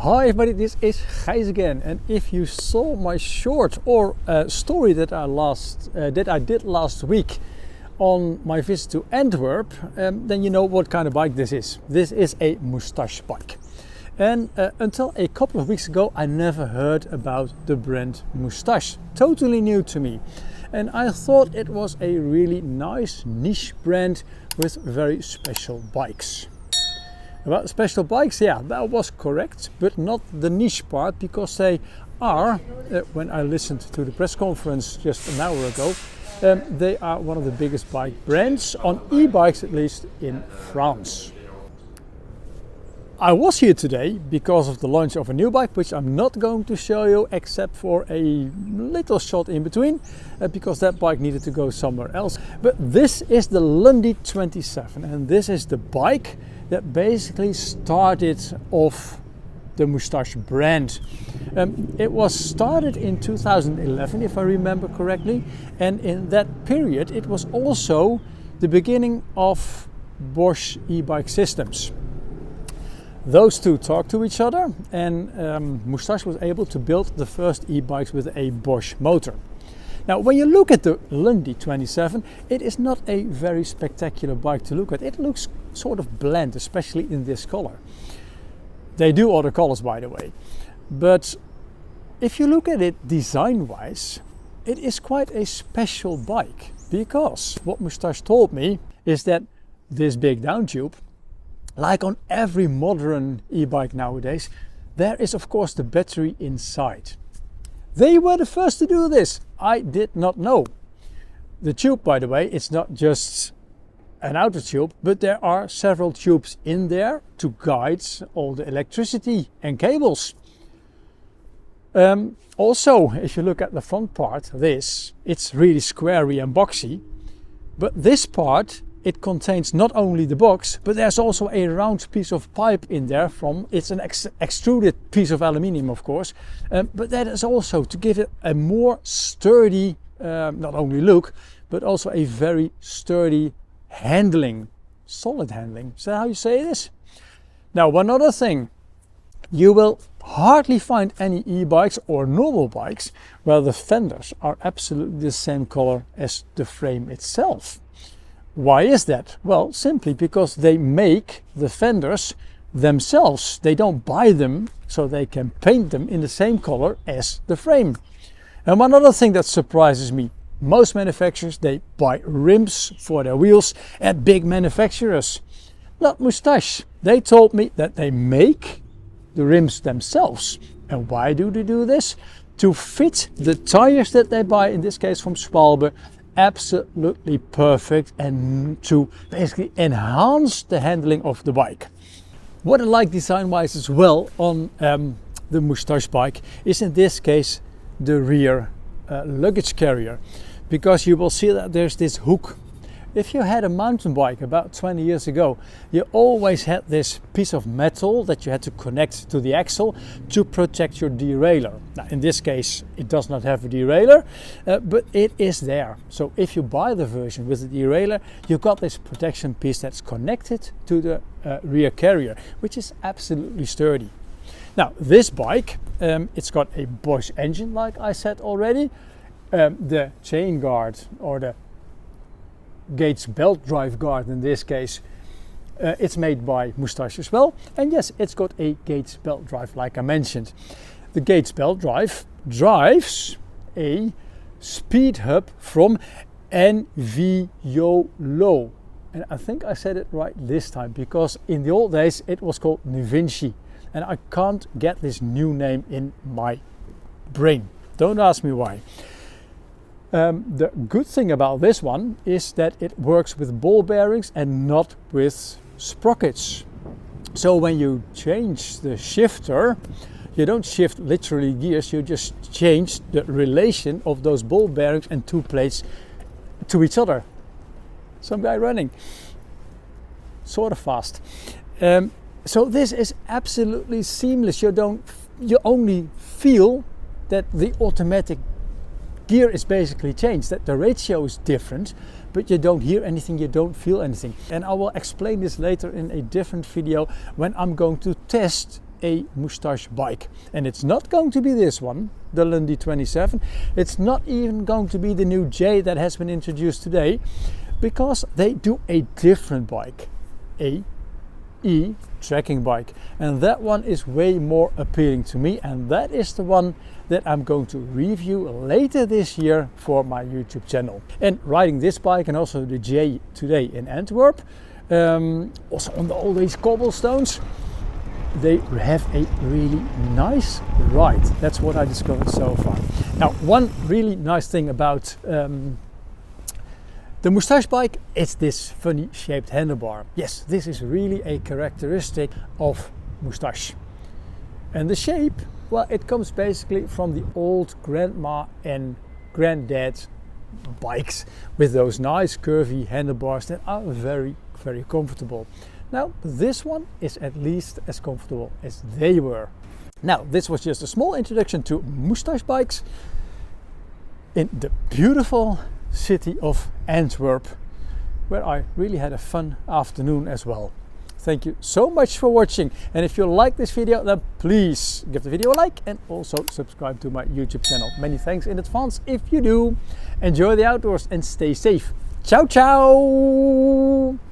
Hi everybody, this is Gijs again, and if you saw my short or story that I did last week on my visit to Antwerp, then you know what kind of bike this is. This is a Moustache bike. And until a couple of weeks ago I never heard about the brand Moustache. Totally new to me. And I thought it was a really nice niche brand with very special bikes. About special bikes, yeah, that was correct, but not the niche part, because they are, when I listened to the press conference just an hour ago, they are one of the biggest bike brands, on e-bikes at least, in France. I was here today because of the launch of a new bike, which I'm not going to show you except for a little shot in between, because that bike needed to go somewhere else. But this is the Lundy 27, and this is the bike that basically started off the Moustache brand. It was started in 2011, if I remember correctly, and in that period it was also the beginning of Bosch e-bike systems. Those two talked to each other, and Moustache was able to build the first e-bikes with a Bosch motor. Now, when you look at the Lundy 27, it is not a very spectacular bike to look at. It looks sort of bland, especially in this color. They do other colors, by the way. But if you look at it design-wise, it is quite a special bike, because what Moustache told me is that this big down tube, like on every modern e-bike nowadays, there is of course the battery inside. They were the first to do this. I did not know. The tube, by the way, it's not just an outer tube, but there are several tubes in there to guide all the electricity and cables. Also, if you look at the front part, it's really squarey and boxy, but this part, it contains not only the box, but there's also a round piece of pipe in there it's an extruded piece of aluminium, of course, but that is also to give it a more sturdy, not only look, but also a very sturdy handling, solid handling. Is that how you say this? Now, one other thing, you will hardly find any e-bikes or normal bikes where the fenders are absolutely the same color as the frame itself. Why is that? Well, simply because they make the fenders themselves. They don't buy them, so they can paint them in the same color as the frame. And one other thing that surprises me, most manufacturers, they buy rims for their wheels at big manufacturers. Not Moustache. They told me that they make the rims themselves. And why do they do this? To fit the tires that they buy, in this case from Schwalbe, absolutely perfect, and to basically enhance the handling of the bike. What I like design wise as well on the Moustache bike is, in this case, the rear luggage carrier, because you will see that there's this hook. If you had a mountain bike about 20 years ago, you always had this piece of metal that you had to connect to the axle to protect your derailleur. Now, in this case, it does not have a derailleur, but it is there. So if you buy the version with the derailleur, you've got this protection piece that's connected to the rear carrier, which is absolutely sturdy. Now, this bike, it's got a Bosch engine, like I said already. The chain guard, or the Gates belt drive guard in this case, it's made by Moustache as well, and yes, it's got a Gates belt drive, like I mentioned. The Gates belt drive drives a speed hub from NVIDIA, and I think I said it right this time, because in the old days it was called NVIDIA, and I can't get this new name in my brain. Don't ask me why. The good thing about this one is that it works with ball bearings and not with sprockets. So when you change the shifter, you don't shift literally gears, you just change the relation of those ball bearings and two plates to each other. Some guy running, sort of fast. So this is absolutely seamless. You only feel that the automatic gear is basically changed, that the ratio is different, but you don't hear anything, you don't feel anything. And I will explain this later in a different video when I'm going to test a Moustache bike. And it's not going to be this one, the Lundy 27. It's not even going to be the new J that has been introduced today, because they do a different bike, a trekking bike, and that one is way more appealing to me, and that is the one that I'm going to review later this year for my YouTube channel. And riding this bike and also the J today in Antwerp, also on all these cobblestones, they have a really nice ride. That's what I discovered so far. Now, one really nice thing about the Moustache bike is this funny shaped handlebar. Yes, this is really a characteristic of Moustache. And the shape, well, it comes basically from the old grandma and granddad bikes with those nice curvy handlebars that are very, very comfortable. Now, this one is at least as comfortable as they were. Now, this was just a small introduction to Moustache bikes in the beautiful city of Antwerp, where I really had a fun afternoon as well. Thank you so much for watching, and if you like this video, then please give the video a like and also subscribe to my YouTube channel. Many thanks in advance if you do. Enjoy the outdoors and stay safe. Ciao, ciao!